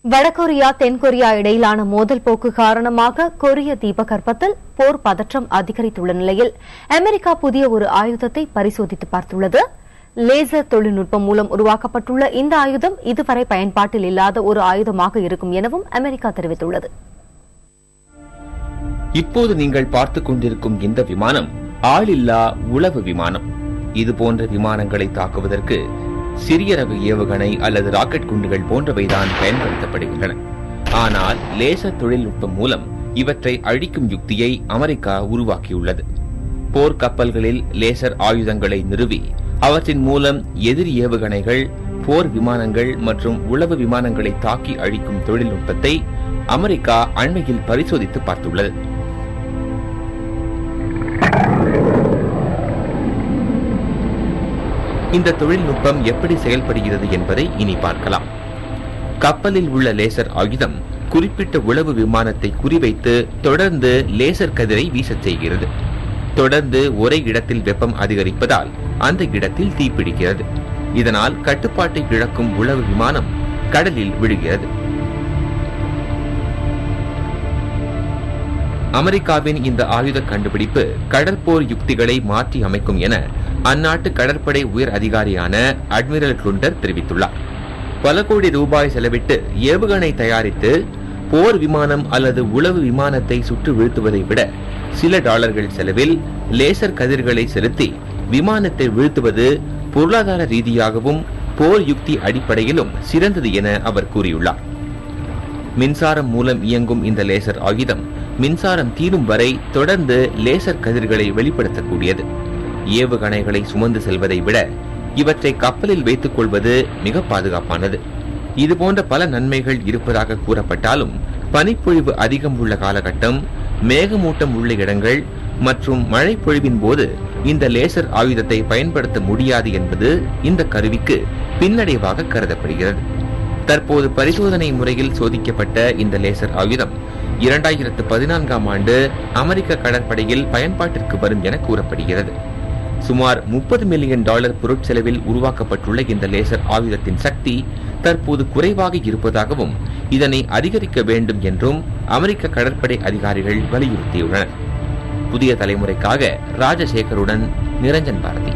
வடகொரியா தென்கொரியா இடையிலான மோதல் போக்கு காரணமாக கொரிய தீபகற்பத்தில் போர் பதற்றம் அதிகரித்துள்ள நிலையில் அமெரிக்கா புதிய ஒரு ஆயுதத்தை பரிசோதித்து பார்த்துள்ளது. லேசர் தொழில்நுட்பம் மூலம் உருவாக்கப்பட்டுள்ள இந்த ஆயுதம் இதுவரை பயன்பாட்டில் இல்லாத ஒரு ஆயுதமாக இருக்கும் எனவும் அமெரிக்கா தெரிவித்துள்ளது. இப்போது நீங்கள் பார்த்துக் கொண்டிருக்கும் இந்த விமானம் ஆளில்லா உளவு விமானம். இதுபோன்ற விமானங்களை தாக்குவதற்கு சிறிய ரக ஏவுகணை அல்லது ராக்கெட் குண்டுகள் போன்றவைதான் பயன்படுத்தப்படுகின்றன. ஆனால் லேசர் தொழில்நுட்பம் மூலம் இவற்றை அழிக்கும் யுக்தியை அமெரிக்கா உருவாக்கியுள்ளது. போர் கப்பல்களில் லேசர் ஆயுதங்களை நிறுவி அவற்றின் மூலம் எதிரி ஏவுகணைகள், போர் விமானங்கள் மற்றும் உளவு விமானங்களை தாக்கி அழிக்கும் தொழில்நுட்பத்தை அமெரிக்கா அண்மையில் பரிசோதித்து பார்த்துள்ளது. இந்த தொழில்நுட்பம் எப்படி செயல்படுகிறது என்பதை இனி பார்க்கலாம். கப்பலில் உள்ள லேசர் ஆயுதம் குறிப்பிட்ட உளவு விமானத்தை குறிவைத்து தொடர்ந்து லேசர் கதிரை வீசச் செய்கிறது. தொடர்ந்து ஒரே இடத்தில் வெப்பம் அதிகரிப்பதால் அந்த இடத்தில் தீப்பிடிக்கிறது. இதனால் கட்டுப்பாட்டை இழக்கும் உளவு விமானம் கடலில் விழுகிறது. அமெரிக்காவின் இந்த ஆயுத கண்டுபிடிப்பு கடற்போர் யுக்திகளை மாற்றி அமைக்கும் என அந்நாட்டு கடற்படை உயர் அதிகாரியான அட்மிரல் க்ளுண்டர் தெரிவித்துள்ளார். பல கோடி ரூபாய் செலவிட்டு ஏவுகணை தயாரித்து போர் விமானம் அல்லது உளவு விமானத்தை சுட்டு வீழ்த்துவதை விட சில டாலர்கள் செலவில் லேசர் கதிர்களை செலுத்தி விமானத்தை வீழ்த்துவது பொருளாதார ரீதியாகவும் போர் யுக்தி அடிப்படையிலும் சிறந்தது என அவர் கூறியுள்ளார். மின்சாரம் மூலம் இயங்கும் இந்த லேசர் ஆயுதம் மின்சாரம் தீரும் வரை தொடர்ந்து லேசர் கதிர்களை வெளிப்படுத்தக்கூடியது. ஏவுகணைகளை சுமந்து செல்வதை விட இவற்றை கப்பலில் வைத்துக் கொள்வது மிக பாதுகாப்பானது. இதுபோன்ற பல நன்மைகள் இருப்பதாக கூறப்பட்டாலும் பனிப்பொழிவு அதிகம் உள்ள காலகட்டம், மேகமூட்டம் உள்ள இடங்கள் மற்றும் மழை பொழிவின் போது இந்த லேசர் ஆயுதத்தை பயன்படுத்த முடியாது என்பது இந்த கருவிக்கு பின்னடைவாக கருதப்படுகிறது. தற்போது பரிசோதனை முறையில் சோதிக்கப்பட்ட இந்த லேசர் ஆயுதம் 2014ஆம் ஆண்டு அமெரிக்க கடற்படையில் பயன்பாட்டிற்கு வரும் என கூறப்படுகிறது. சுமார் $30 மில்லியன் பொருட்செலவில் உருவாக்கப்பட்டுள்ள இந்த லேசர் ஆயுதத்தின் சக்தி தற்போது குறைவாக இருப்பதாகவும் இதனை அதிகரிக்க வேண்டும் என்றும் அமெரிக்க கடற்படை அதிகாரிகள் வலியுறுத்தியுள்ளனர். புதிய தலைமுறைக்காக ராஜசேகருடன் நிரஞ்சன் பாரதி.